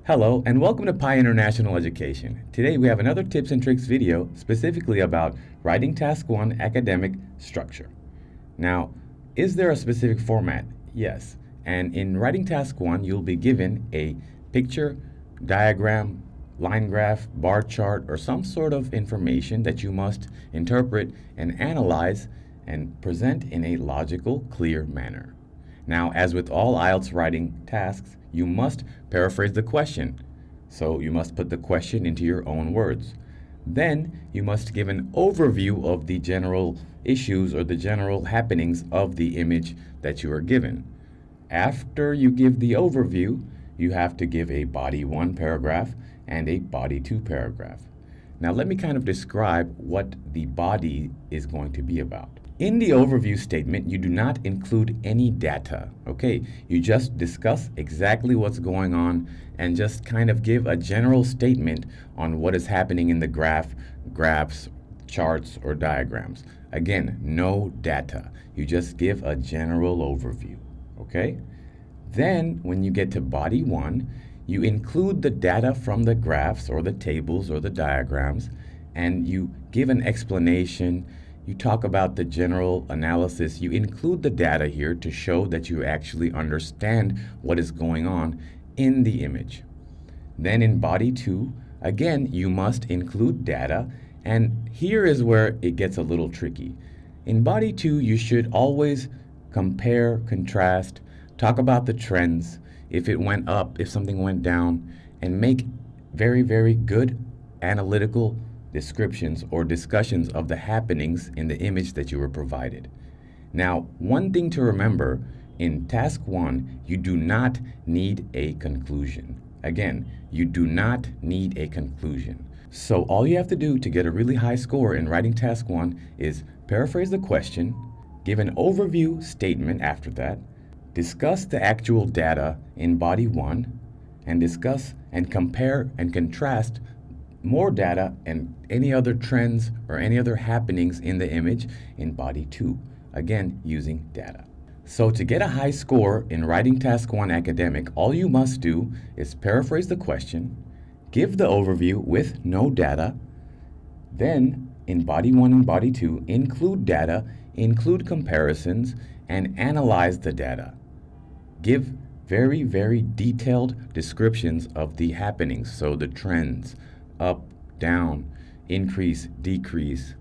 Hello and welcome to Pi International Education. Today we have another tips and tricks video specifically about writing Task 1 academic structure. Now, is there a specific format? Yes. And in writing Task 1, you'll be given a picture, diagram, line graph, bar chart, or some sort of information that you must interpret and analyze and present in a logical, clear manner. Now, as with all IELTS writing tasks, you must paraphrase the question. So you must put the question into your own words. Then you must give an overview of the general issues or the general happenings of the image that you are given. After you give the overview, you have to give a body 1 paragraph and a body 2 paragraph. Now let me kind of describe what the body is going to be about. In the overview statement, you do not include any data, okay? You just discuss exactly what's going on and just kind of give a general statement on what is happening in the graphs, charts, or diagrams. Again, no data. You just give a general overview, okay? Then, when you get to body 1, you include the data from the graphs or the tables or the diagrams, and you give an explanation. You talk about the general analysis. You include the data here to show that you actually understand what is going on in the image. Then in body 2, again, you must include data, and here is where it gets a little tricky. In body 2, you should always compare, contrast, talk about the trends, if it went up, if something went down, and make very, very good analytical descriptions or discussions of the happenings in the image that you were provided. Now, one thing to remember, in task 1, you do not need a conclusion. Again, you do not need a conclusion. So all you have to do to get a really high score in writing task 1 is paraphrase the question, give an overview statement after that, discuss the actual data in body 1, and discuss and compare and contrast more data and any other trends or any other happenings in the image in body 2, again using data. So to get a high score in writing task 1 academic, all you must do is paraphrase the question, give the overview with no data, then in body 1 and body 2 include data, include comparisons, and analyze the data. Give very, very detailed descriptions of the happenings, so the trends, up, down, increase, decrease,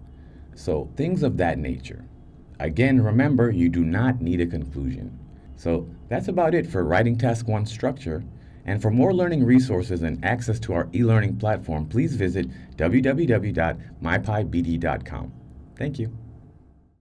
so things of that nature. Again, remember, you do not need a conclusion. So that's about it for writing task 1 structure. And for more learning resources and access to our e-learning platform, please visit www.mypibd.com. Thank you.